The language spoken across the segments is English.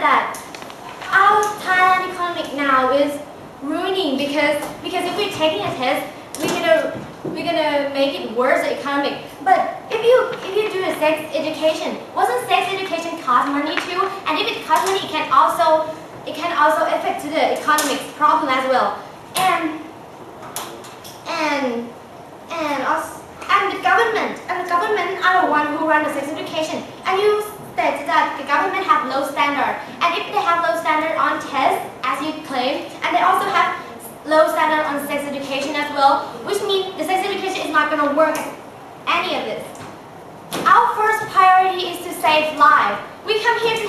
said that our Thailand economic now is ruining because if we're taking a test, we're gonna make it worse the economic. But if you do a sex education, wasn't sex education cost money too? And if it costs money, it can also affect the economic problem as well. And the government are the one who run the sex education. And you said that the government have low standard. And if they have low standard on tests, as you claim, and they also have low standard on sex education as well, which means the sex education is not going to work any of this. Our first priority is to save lives. We come here to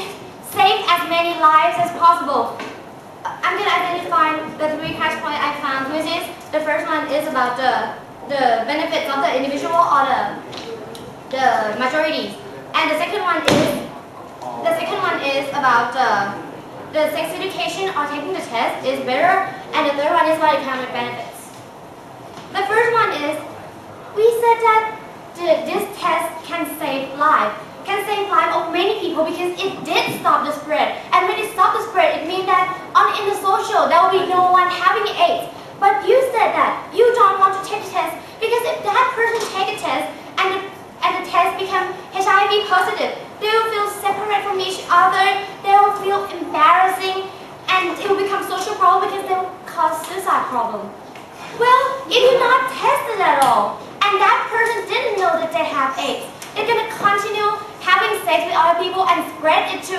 save as many lives as possible. I'm going to identify the 3 catch points I found, which is the first one is about the benefits of the individual or the majorities, and the second one is about the sex education or taking the test is better, and the third one is about economic benefits. The first one is we said that this test can save life of many people because it did stop the spread, and when it stopped the spread, it means that in the social there will be no one having AIDS. But you said that you don't want to take the test because if that person take a test and the test become HIV positive, they will feel separate from each other, they will feel embarrassing, and it will become social problem because they will cause suicide problem. Well, if you're not tested at all, and that person didn't know that they have AIDS, they're going to continue having sex with other people and spread it to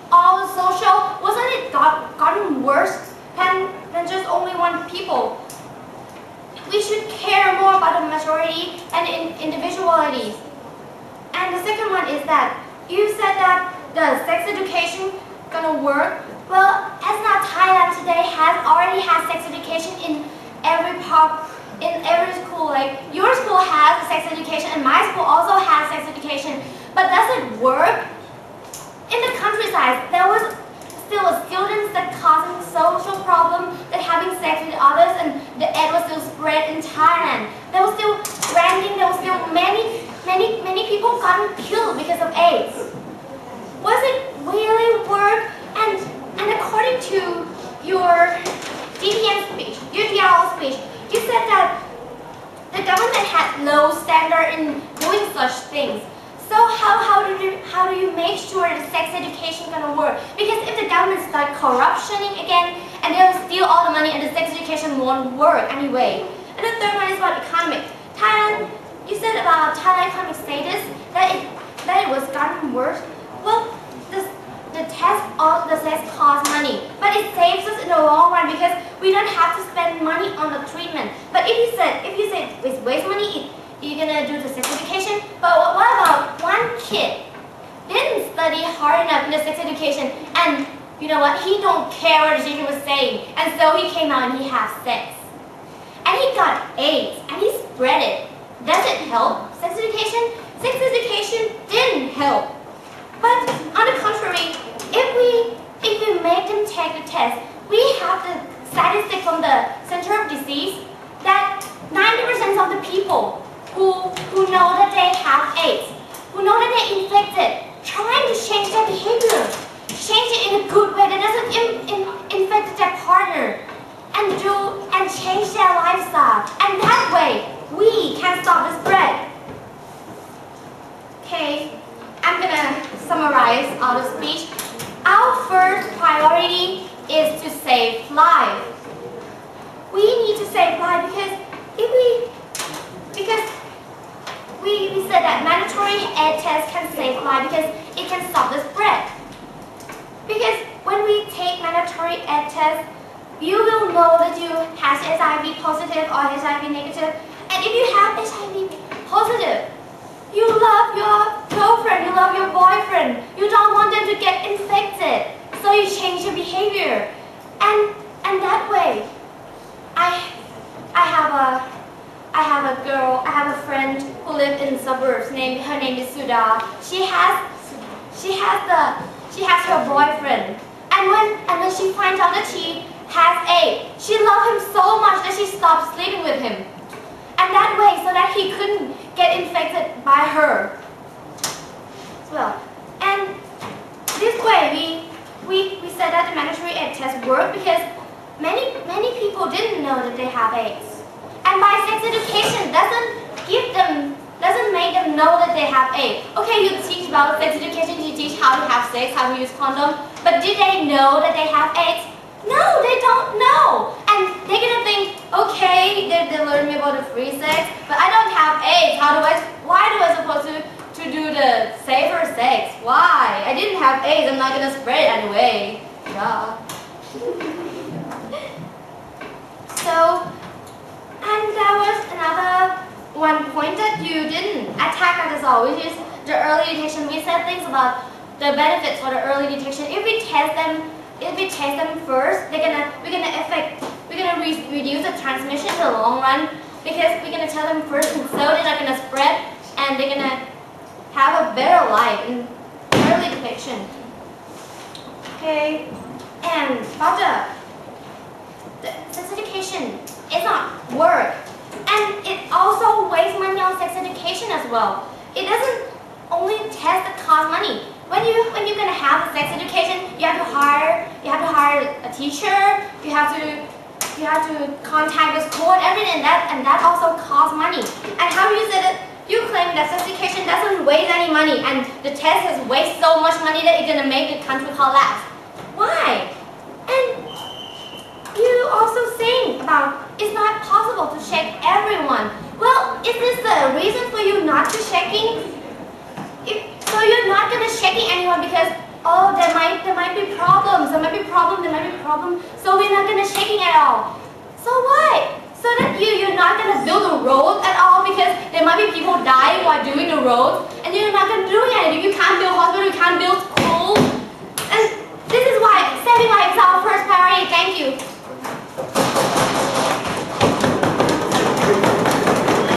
all the social. Wasn't it gotten worse than just only one people? We should care more about the majority and individuality. And the second one is that you said that the sex education gonna work. Well, as not Thailand today already has sex education in every part, in every school. Like your school has sex education and my school also has sex education. But does it work? In the countryside, there was still students that causing social problem, that having sex with others, and the AIDS was still spread in Thailand. There was still ranking, there was still many people gotten killed because of AIDS. Was it really work? And according to your DPN speech, your DRL speech, you said that the government had low standard in doing such things. So how do you make sure the sex education gonna work? Because if the government start corruptioning again, and they'll steal all the money, and the sex education won't work anyway. And the third one is about economic. Thailand, you said about Thailand economic status that it was gotten worse. Well, the test costs money, but it saves us in the long run because we don't have to spend money on the treatment. But if you said it's waste money, you're gonna do the sex education. But what about one kid didn't study hard enough in the sex education, and you know what? He don't care what the teacher was saying, and so he came out and he had sex, and he got AIDS, and he spread it. Does it help sex education? Sex education didn't help. But on the contrary, if we make them take the test, we have the statistic from the Center of Disease that 90% of the people who know that they have AIDS, who know that they're infected, trying to change their behavior, change it in a good way that doesn't infect their partner, and change their lifestyle. And that way, we can stop the spread. Okay, I'm gonna summarize all the speech. Our first priority is to save lives. We need to save lives because we said that mandatory AIDS test can save lives because it can stop the spread. Because when we take mandatory AIDS test, you will know that you have HIV positive or HIV negative. And if you have HIV positive, you love your girlfriend, you love your boyfriend, you don't want them to get infected, so you change your behavior. And that way, I have a friend who lives in the suburbs. Her name is Suda. She has her boyfriend, and when she finds out that she has AIDS, she loves him so much that she stopped sleeping with him. And that way, so that he couldn't get infected by her as well. And this way, we said that the mandatory AIDS test worked because many people didn't know that they have AIDS. And by sex education doesn't make them know that they have AIDS. Okay, you teach about sex education, you teach how to have sex, how to use condom, but did they know that they have AIDS? No, they don't know. And they're gonna think, okay, they learn me about the free sex, but I don't have AIDS. Why do I supposed to do the safer sex? Why? I didn't have AIDS, I'm not gonna spread it anyway. Yeah. So, and there was another one point that you didn't attack us all, which is the early detection. We said things about the benefits for the early detection. If we test them first, we're gonna reduce the transmission in the long run because we're gonna tell them first, and so they're not gonna spread, and they're gonna have a better life in early detection. Okay, and about the sex education is not work, and it also wastes money on sex education as well. It doesn't only test that cost money. When you're gonna have a sex education, you have to hire a teacher. You have to contact the school and everything, and that also costs money. And how you said it, you claim that sex education doesn't waste any money, and the test has wasted so much money that it's gonna make the country collapse. Why? And you also saying about it's not possible to check everyone. Well, is this the reason for you not to checking? So you're not gonna checking anyone because there might be problems, so we're not gonna checking at all. So why? So that you're not gonna build a road at all because there might be people dying while doing the road, and you're